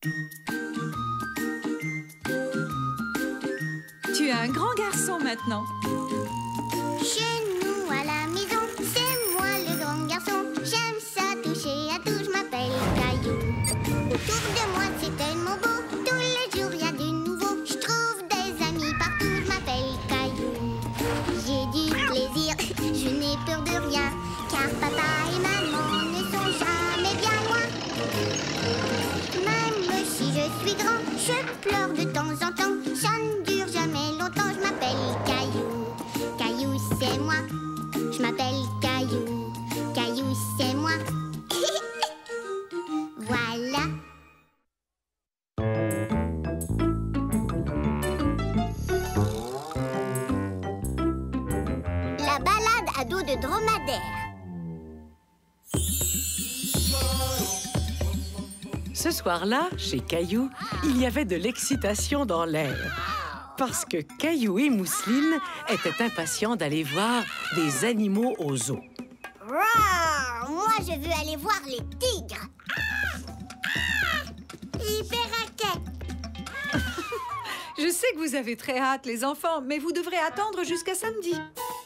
Tu es un grand garçon maintenant. Chez nous à la maison, c'est moi le grand garçon. J'aime ça toucher à tout, je m'appelle Caillou. Autour de moi c'est tellement beau, tous les jours il y a du nouveau. Je trouve des amis partout, je m'appelle Caillou. J'ai du plaisir, je n'ai peur de rien, car papa et maman ne sont jamais bien loin. Même si je suis grand, je pleure de temps en temps. Ça ne dure jamais longtemps, je m'appelle Caillou. Caillou, c'est moi. Je m'appelle Caillou. Caillou, c'est moi. Voilà. La balade à dos de dromadaire. Ce soir-là, chez Caillou, il y avait de l'excitation dans l'air. Parce que Caillou et Mousseline étaient impatients d'aller voir des animaux au zoo. Rouah! Moi, je veux aller voir les tigres. Les perroquets. Je sais que vous avez très hâte, les enfants, mais vous devrez attendre jusqu'à samedi.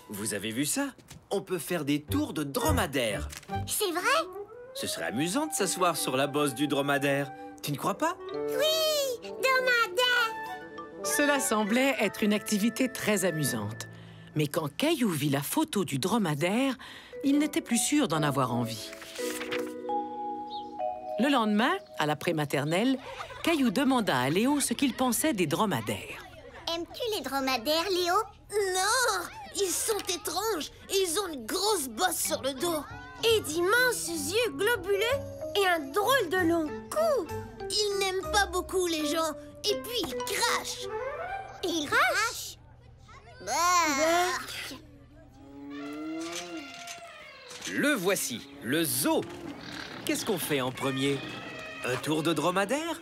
Vous avez vu ça? On peut faire des tours de dromadaire. C'est vrai? Ce serait amusant de s'asseoir sur la bosse du dromadaire. Tu ne crois pas? Oui, dromadaire. Cela semblait être une activité très amusante. Mais quand Caillou vit la photo du dromadaire, il n'était plus sûr d'en avoir envie. Le lendemain, à la prématernelle, Caillou demanda à Léo ce qu'il pensait des dromadaires. Aimes-tu les dromadaires, Léo? Non! Ils sont étranges et ils ont une grosse bosse sur le dos. Et d'immenses yeux globuleux et un drôle de long cou. Ils n'aiment pas beaucoup les gens. Et puis ils crachent. Ils crachent? Le voici, le zoo. Qu'est-ce qu'on fait en premier? Un tour de dromadaire?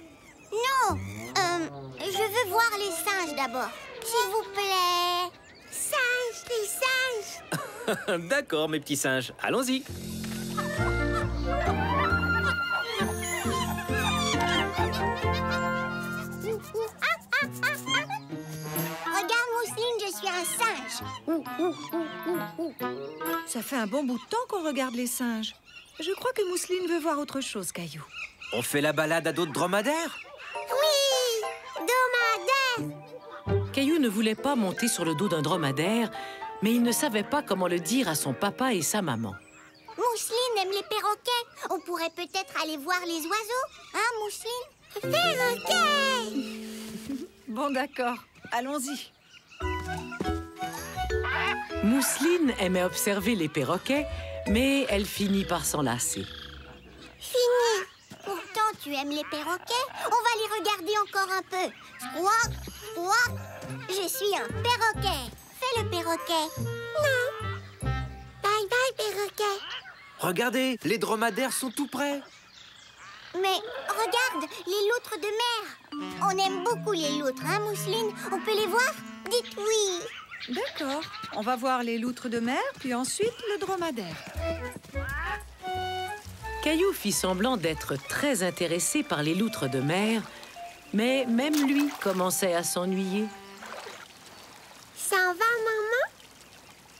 Non, je veux voir les singes d'abord. S'il vous plaît. Singes, les singes. D'accord, mes petits singes. Allons-y. Regarde, Mousseline, je suis un singe. Ça fait un bon bout de temps qu'on regarde les singes. Je crois que Mousseline veut voir autre chose, Caillou. On fait la balade à dos de dromadaire? Oui, dromadaire. Caillou ne voulait pas monter sur le dos d'un dromadaire, mais il ne savait pas comment le dire à son papa et sa maman. Mousseline aime les perroquets. On pourrait peut-être aller voir les oiseaux. Hein, Mousseline? Perroquets! Bon, d'accord. Allons-y. Mousseline aimait observer les perroquets, mais elle finit par s'en lasser. Fini. Pourtant, tu aimes les perroquets. On va les regarder encore un peu. Squawk, squawk. Je suis un perroquet. Fais le perroquet. Non. Bye bye, perroquet. Regardez, les dromadaires sont tout près. Mais regarde, les loutres de mer. On aime beaucoup les loutres, hein, Mousseline? On peut les voir? Dites oui. D'accord. On va voir les loutres de mer, puis ensuite le dromadaire. Caillou fit semblant d'être très intéressé par les loutres de mer, mais même lui commençait à s'ennuyer. Ça en va, maman?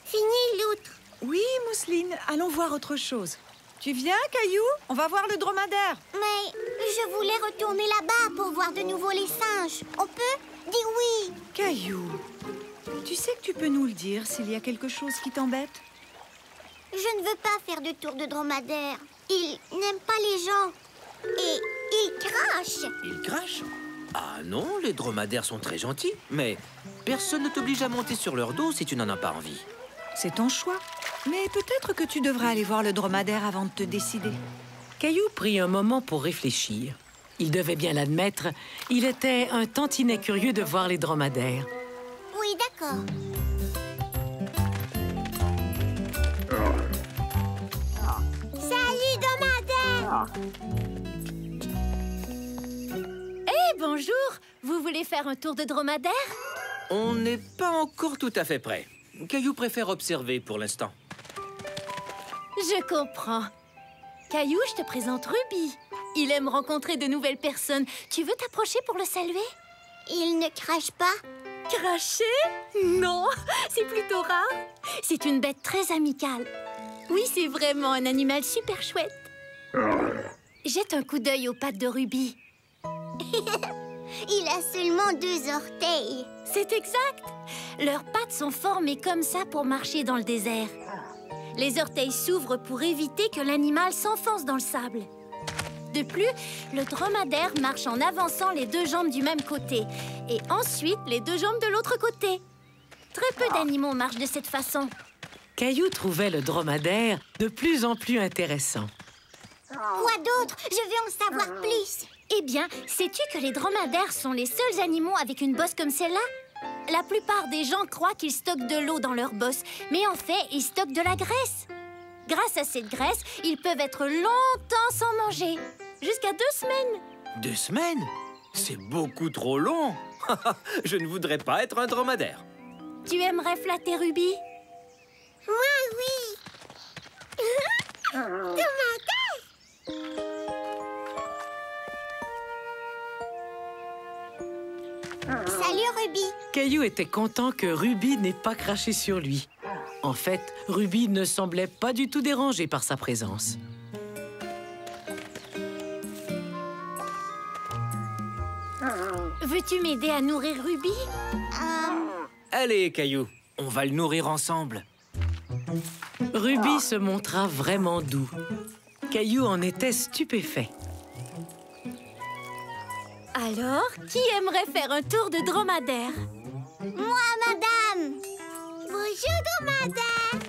Fini, loutre. Oui, Mousseline, allons voir autre chose. Tu viens, Caillou? On va voir le dromadaire. Mais je voulais retourner là-bas pour voir de nouveau les singes. On peut? Dis oui. Caillou, tu sais que tu peux nous le dire s'il y a quelque chose qui t'embête? Je ne veux pas faire de tour de dromadaire. Ils n'aiment pas les gens. Et ils crachent. Ils crachent? Ah non, les dromadaires sont très gentils. Mais personne ne t'oblige à monter sur leur dos si tu n'en as pas envie. C'est ton choix. Mais peut-être que tu devrais aller voir le dromadaire avant de te décider. Caillou prit un moment pour réfléchir. Il devait bien l'admettre, il était un tantinet curieux de voir les dromadaires. Oui, d'accord. Salut, dromadaire! Hé, bonjour! Vous voulez faire un tour de dromadaire? On n'est pas encore tout à fait prêt. Caillou préfère observer pour l'instant. Je comprends. Caillou, je te présente Ruby. Il aime rencontrer de nouvelles personnes. Tu veux t'approcher pour le saluer? Il ne crache pas. Cracher? Non, c'est plutôt rare. C'est une bête très amicale. Oui, c'est vraiment un animal super chouette. Jette un coup d'œil aux pattes de Ruby. Il a seulement 2 orteils. C'est exact. Leurs pattes sont formées comme ça pour marcher dans le désert. Les orteils s'ouvrent pour éviter que l'animal s'enfonce dans le sable. De plus, le dromadaire marche en avançant les 2 jambes du même côté et ensuite les 2 jambes de l'autre côté. Très peu d'animaux marchent de cette façon. Caillou trouvait le dromadaire de plus en plus intéressant. Quoi d'autre? Je veux en savoir plus. Eh bien, sais-tu que les dromadaires sont les seuls animaux avec une bosse comme celle-là? La plupart des gens croient qu'ils stockent de l'eau dans leur bosse, mais en fait, ils stockent de la graisse. Grâce à cette graisse, ils peuvent être longtemps sans manger, jusqu'à 2 semaines. 2 semaines? C'est beaucoup trop long. Je ne voudrais pas être un dromadaire. Tu aimerais flatter Ruby? Moi, oui. Salut, Ruby. Caillou était content que Ruby n'ait pas craché sur lui. En fait, Ruby ne semblait pas du tout dérangée par sa présence. Veux-tu m'aider à nourrir Ruby? Allez, Caillou, on va le nourrir ensemble. Ruby se montra vraiment doux. Caillou en était stupéfait. Alors, qui aimerait faire un tour de dromadaire? Moi, madame. Bonjour, dromadaire.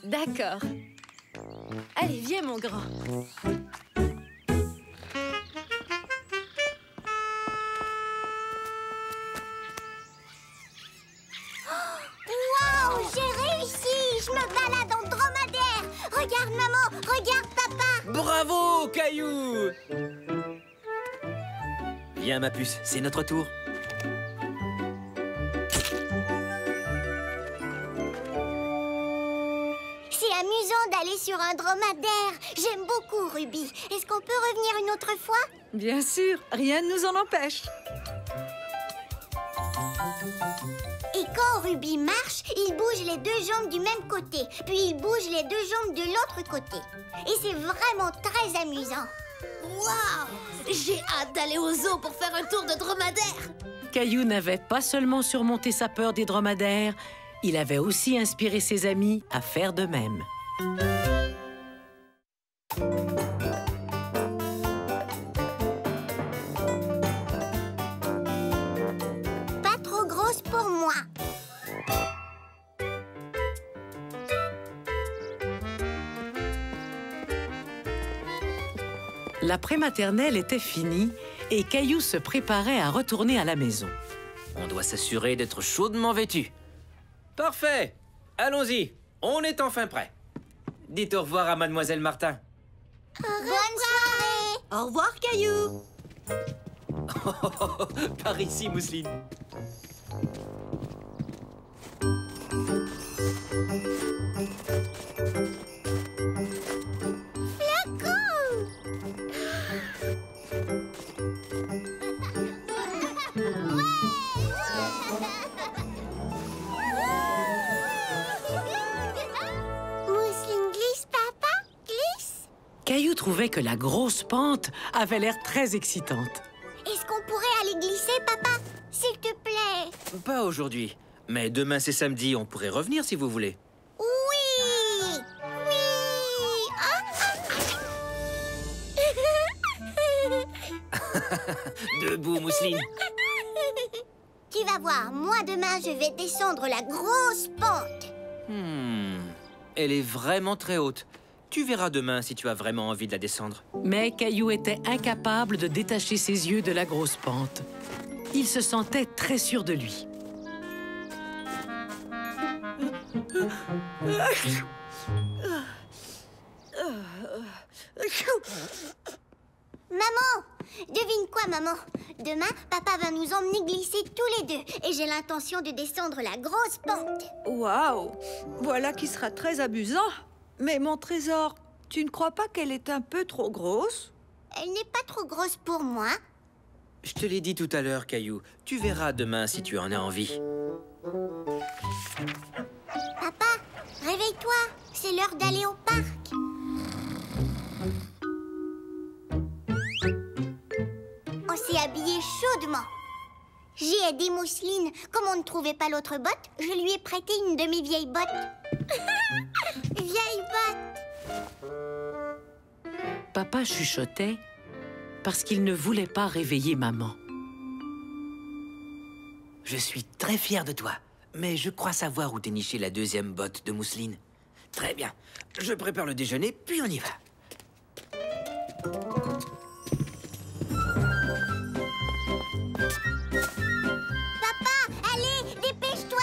D'accord. Allez, viens, mon grand. Waouh, j'ai réussi. Je me balade en dromadaire. Regarde, maman. Regarde, papa. Bravo, Caillou! Viens, ma puce, c'est notre tour. C'est amusant d'aller sur un dromadaire. J'aime beaucoup, Ruby. Est-ce qu'on peut revenir une autre fois? Bien sûr, rien ne nous en empêche. Et quand Ruby marche, il bouge les 2 jambes du même côté. Puis il bouge les 2 jambes de l'autre côté. Et c'est vraiment très amusant. Waouh! J'ai hâte d'aller au zoo pour faire un tour de dromadaire. Caillou n'avait pas seulement surmonté sa peur des dromadaires, il avait aussi inspiré ses amis à faire de même. Pas trop grosse pour moi. La prématernelle était finie et Caillou se préparait à retourner à la maison. On doit s'assurer d'être chaudement vêtu. Parfait! Allons-y, on est enfin prêt. Dites au revoir à Mademoiselle Martin. Bonne soirée. Au revoir, Caillou. Par ici, Mousseline. Mousseline glisse, papa, glisse. Caillou trouvait que la grosse pente avait l'air très excitante. Est-ce qu'on pourrait aller glisser, papa? S'il te plaît. Pas aujourd'hui, mais demain c'est samedi, on pourrait revenir si vous voulez. Oui. Oui. Debout, Mousseline. Tu vas voir, moi demain je vais descendre la grosse pente. Elle est vraiment très haute. Tu verras demain si tu as vraiment envie de la descendre. Mais Caillou était incapable de détacher ses yeux de la grosse pente. Il se sentait très sûr de lui. Maman, devine quoi, maman? Demain, papa va nous emmener glisser tous les 2 et j'ai l'intention de descendre la grosse pente. Waouh! Voilà qui sera très amusant. Mais mon trésor, tu ne crois pas qu'elle est un peu trop grosse? Elle n'est pas trop grosse pour moi. Je te l'ai dit tout à l'heure, Caillou. Tu verras demain si tu en as envie. Papa, réveille-toi. C'est l'heure d'aller au parc. On s'est habillé chaudement. J'ai aidé Mousseline. Comme on ne trouvait pas l'autre botte, je lui ai prêté une de mes vieilles bottes. Vieille botte. Papa chuchotait parce qu'il ne voulait pas réveiller maman. Je suis très fier de toi, mais je crois savoir où dénicher la deuxième botte de Mousseline. Très bien. Je prépare le déjeuner, puis on y va. Papa, allez, dépêche-toi.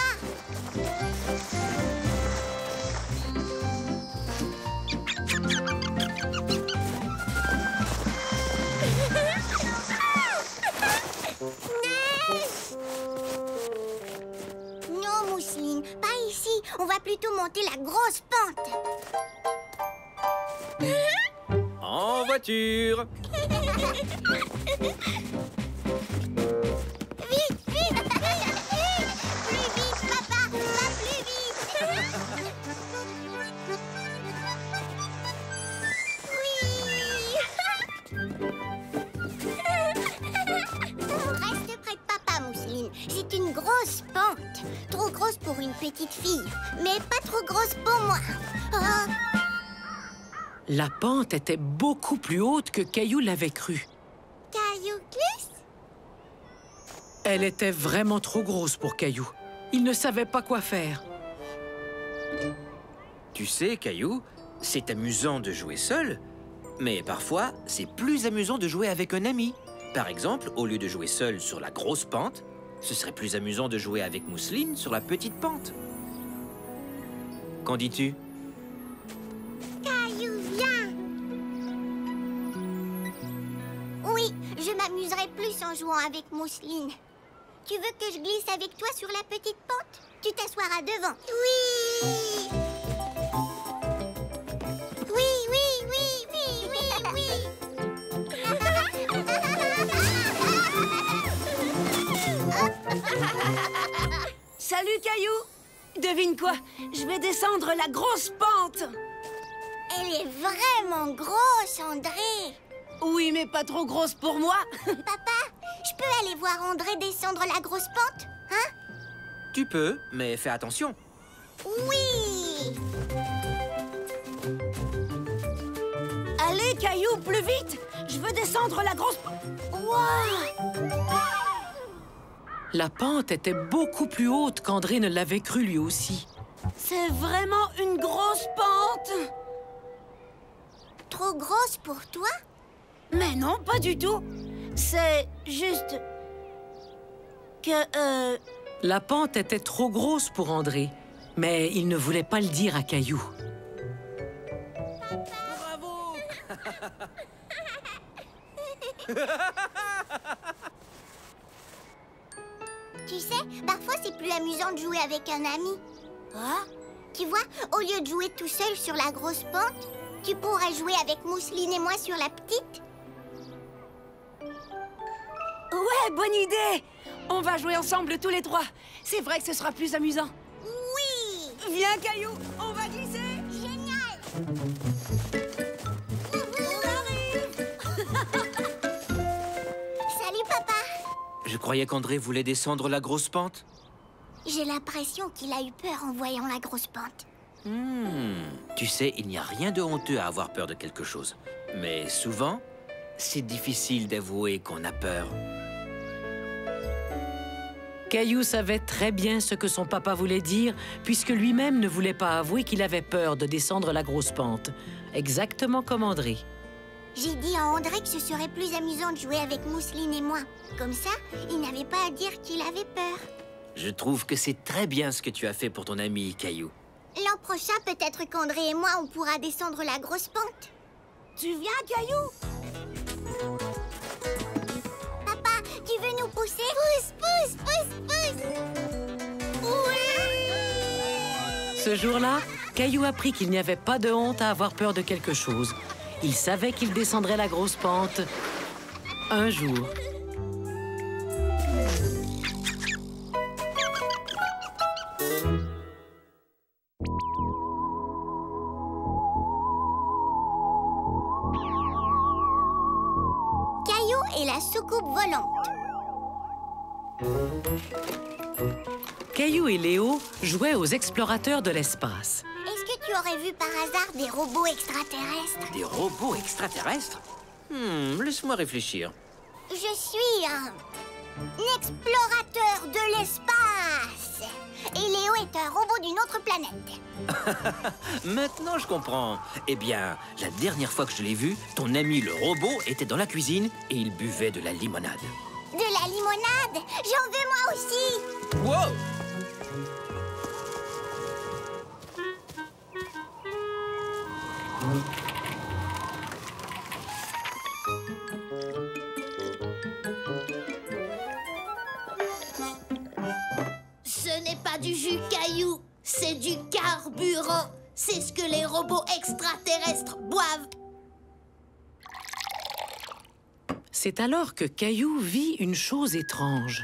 Non, Mousseline, pas ici. On va plutôt monter la grosse pente. En voiture. Vite, vite, vite, vite. Plus vite, papa, va plus vite. Reste près de papa, Mousseline. C'est une grosse pente. Trop grosse pour une petite fille, mais pas trop grosse pour moi. Oh. La pente était beaucoup plus haute que Caillou l'avait cru. Caillou glisse. Elle était vraiment trop grosse pour Caillou. Il ne savait pas quoi faire. Tu sais, Caillou, c'est amusant de jouer seul, mais parfois, c'est plus amusant de jouer avec un ami. Par exemple, au lieu de jouer seul sur la grosse pente, ce serait plus amusant de jouer avec Mousseline sur la petite pente. Qu'en dis-tu? Caillou, viens. Oui, je m'amuserai plus en jouant avec Mousseline. Tu veux que je glisse avec toi sur la petite pente? Tu t'assoiras devant. Oui. Oui, oui, oui, oui, oui, oui. Salut, Caillou! Devine quoi? Je vais descendre la grosse pente! Elle est vraiment grosse, André. Oui, mais pas trop grosse pour moi! Papa, je peux aller voir André descendre la grosse pente? Hein? Tu peux, mais fais attention. Oui. Allez, Caillou, plus vite! Je veux descendre la grosse pente! Waouh! La pente était beaucoup plus haute qu'André ne l'avait cru lui aussi. C'est vraiment une grosse pente! Trop grosse pour toi? Mais non, pas du tout! C'est juste... que, La pente était trop grosse pour André, mais il ne voulait pas le dire à Caillou. Bravo! Tu sais, parfois c'est plus amusant de jouer avec un ami. Ah? Tu vois, au lieu de jouer tout seul sur la grosse pente, tu pourrais jouer avec Mousseline et moi sur la petite. Ouais, bonne idée! On va jouer ensemble tous les trois. C'est vrai que ce sera plus amusant. Oui! Viens, Caillou, on va glisser! Génial! On arrive! Salut, papa! Je croyais qu'André voulait descendre la grosse pente. J'ai l'impression qu'il a eu peur en voyant la grosse pente. Tu sais, il n'y a rien de honteux à avoir peur de quelque chose. Mais souvent, c'est difficile d'avouer qu'on a peur. Caillou savait très bien ce que son papa voulait dire, puisque lui-même ne voulait pas avouer qu'il avait peur de descendre la grosse pente. Exactement comme André. J'ai dit à André que ce serait plus amusant de jouer avec Mousseline et moi. Comme ça, il n'avait pas à dire qu'il avait peur. Je trouve que c'est très bien ce que tu as fait pour ton ami, Caillou. L'an prochain, peut-être qu'André et moi, on pourra descendre la grosse pente. Tu viens, Caillou? Papa, tu veux nous pousser? Pousse, pousse, pousse, pousse! Oui! Ce jour-là, Caillou apprit qu'il n'y avait pas de honte à avoir peur de quelque chose. Il savait qu'il descendrait la grosse pente un jour. Caillou et la soucoupe volante. Caillou et Léo jouaient aux explorateurs de l'espace. Est-ce que tu aurais vu par hasard des robots extraterrestres? Des robots extraterrestres? Laisse-moi réfléchir. Je suis un explorateur de l'espace. Et Léo est un robot d'une autre planète. Maintenant, je comprends. Eh bien, la dernière fois que je l'ai vu, ton ami le robot était dans la cuisine et il buvait de la limonade. De la limonade? J'en veux moi aussi. Wow! Ce n'est pas du jus Caillou, c'est du carburant. C'est ce que les robots extraterrestres boivent. C'est alors que Caillou vit une chose étrange.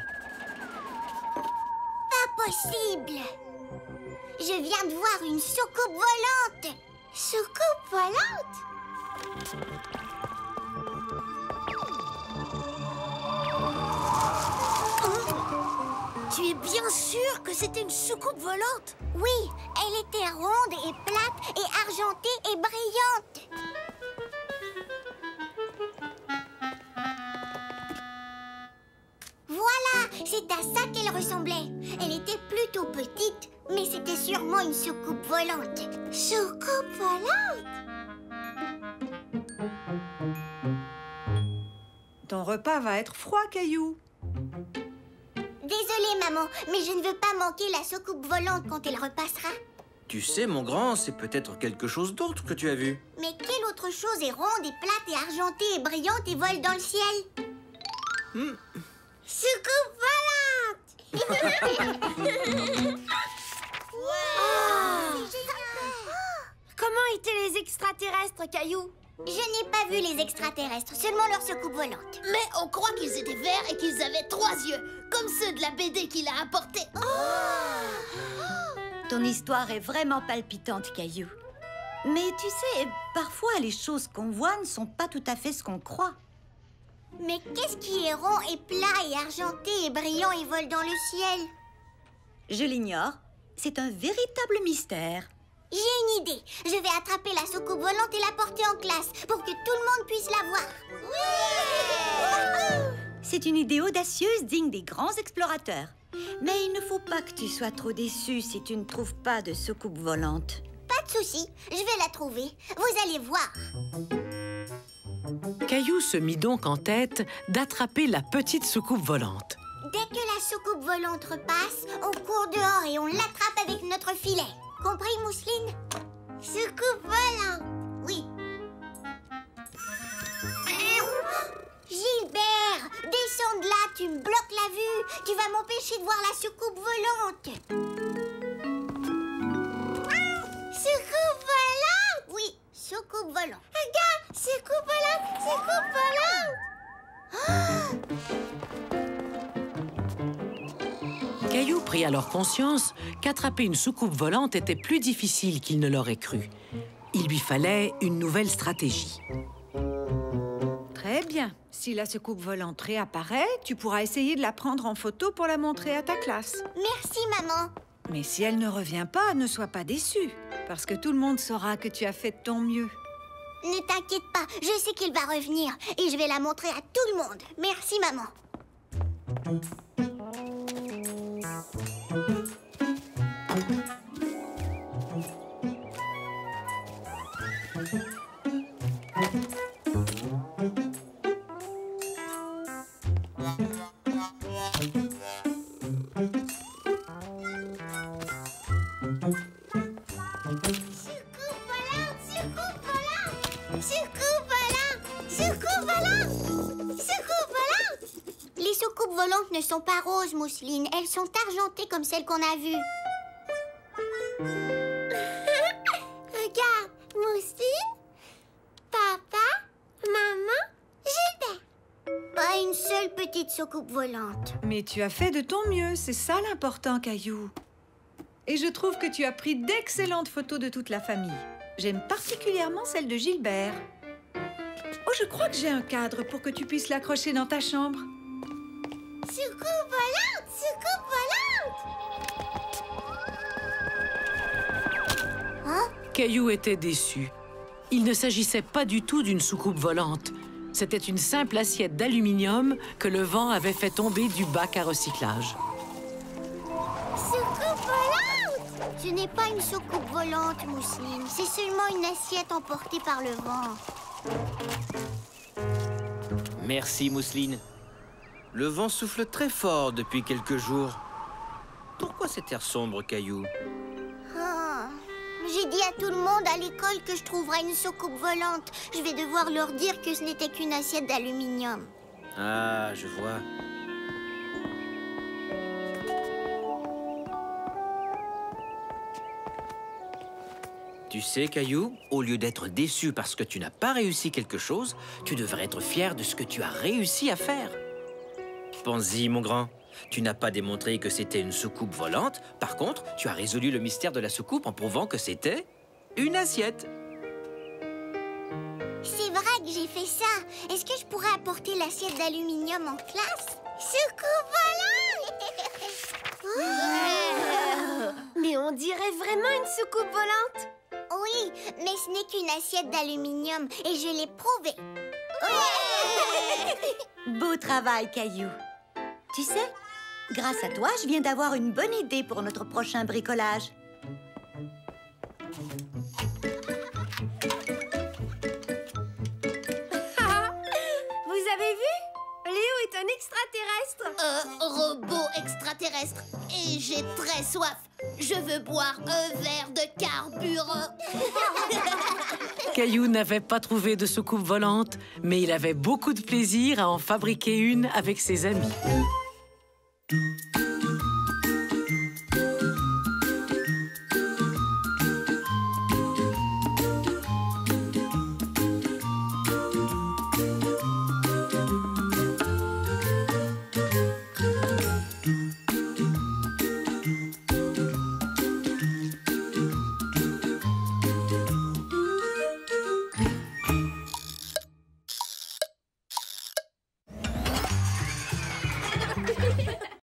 Pas possible. Je viens de voir une soucoupe volante. Soucoupe volante? Tu es bien sûr que c'était une soucoupe volante? Oui, elle était ronde et plate et argentée et brillante. Voilà, c'est à ça qu'elle ressemblait. Elle était plutôt petite, mais c'était sûrement une soucoupe volante. Soucoupe volante? Ton repas va être froid, Caillou. Désolée, maman, mais je ne veux pas manquer la soucoupe volante quand elle repassera. Tu sais, mon grand, c'est peut-être quelque chose d'autre que tu as vu. Mais quelle autre chose est ronde et plate et argentée et brillante et vole dans le ciel? Soucoupe volante! Comment étaient les extraterrestres, Caillou? Je n'ai pas vu les extraterrestres, seulement leur soucoupe volante. Mais on croit qu'ils étaient verts et qu'ils avaient 3 yeux, comme ceux de la BD qu'il a apportée. Ton histoire est vraiment palpitante, Caillou. Mais tu sais, parfois les choses qu'on voit ne sont pas tout à fait ce qu'on croit. Mais qu'est-ce qui est rond et plat et argenté et brillant et vole dans le ciel? Je l'ignore. C'est un véritable mystère. J'ai une idée. Je vais attraper la soucoupe volante et la porter en classe pour que tout le monde puisse la voir. Oui! C'est une idée audacieuse digne des grands explorateurs. Mais il ne faut pas que tu sois trop déçu si tu ne trouves pas de soucoupe volante. Pas de souci, je vais la trouver. Vous allez voir. Caillou se mit donc en tête d'attraper la petite soucoupe volante. Dès que la soucoupe volante repasse, on court dehors et on l'attrape avec notre filet. Compris, Mousseline? Soucoupe volante. Oui. Gilbert, descends de là, tu me bloques la vue. Tu vas m'empêcher de voir la soucoupe volante. Soucoupe volante? Oui, soucoupe volante. Regarde, soucoupe volante, soucoupe volante. Caillou prit alors conscience qu'attraper une soucoupe volante était plus difficile qu'il ne l'aurait cru. Il lui fallait une nouvelle stratégie. Très bien. Si la soucoupe volante réapparaît, tu pourras essayer de la prendre en photo pour la montrer à ta classe. Merci, maman. Mais si elle ne revient pas, ne sois pas déçu, parce que tout le monde saura que tu as fait de ton mieux. Ne t'inquiète pas, je sais qu'il va revenir et je vais la montrer à tout le monde. Merci, maman. Les soucoupes volantes ne sont pas roses, Mousseline. Elles sont argentées comme celles qu'on a vues. Regarde, Mousseline, Papa seule petite soucoupe volante. Mais tu as fait de ton mieux, c'est ça l'important, Caillou. Et je trouve que tu as pris d'excellentes photos de toute la famille. J'aime particulièrement celle de Gilbert. Oh, je crois que j'ai un cadre pour que tu puisses l'accrocher dans ta chambre. Soucoupe volante! Soucoupe volante! Hein? Caillou était déçu. Il ne s'agissait pas du tout d'une soucoupe volante. C'était une simple assiette d'aluminium que le vent avait fait tomber du bac à recyclage. Soucoupe volante! Ce n'est pas une soucoupe volante, Mousseline. C'est seulement une assiette emportée par le vent. Merci, Mousseline. Le vent souffle très fort depuis quelques jours. Pourquoi cet air sombre, Caillou? J'ai dit à tout le monde à l'école que je trouverais une soucoupe volante. Je vais devoir leur dire que ce n'était qu'une assiette d'aluminium. Ah, je vois. Tu sais, Caillou, au lieu d'être déçu parce que tu n'as pas réussi quelque chose, tu devrais être fier de ce que tu as réussi à faire. Pense-y, mon grand. Tu n'as pas démontré que c'était une soucoupe volante. Par contre, tu as résolu le mystère de la soucoupe en prouvant que c'était une assiette. C'est vrai que j'ai fait ça. Est-ce que je pourrais apporter l'assiette d'aluminium en classe? Soucoupe volante! Mais on dirait vraiment une soucoupe volante. Oui, mais ce n'est qu'une assiette d'aluminium et je l'ai prouvé. Beau travail, Caillou. Tu sais, grâce à toi, je viens d'avoir une bonne idée pour notre prochain bricolage. Vous avez vu? Léo est un extraterrestre. Robot extraterrestre. Et j'ai très soif. Je veux boire un verre de carburant. Caillou n'avait pas trouvé de soucoupe volante, mais il avait beaucoup de plaisir à en fabriquer une avec ses amis.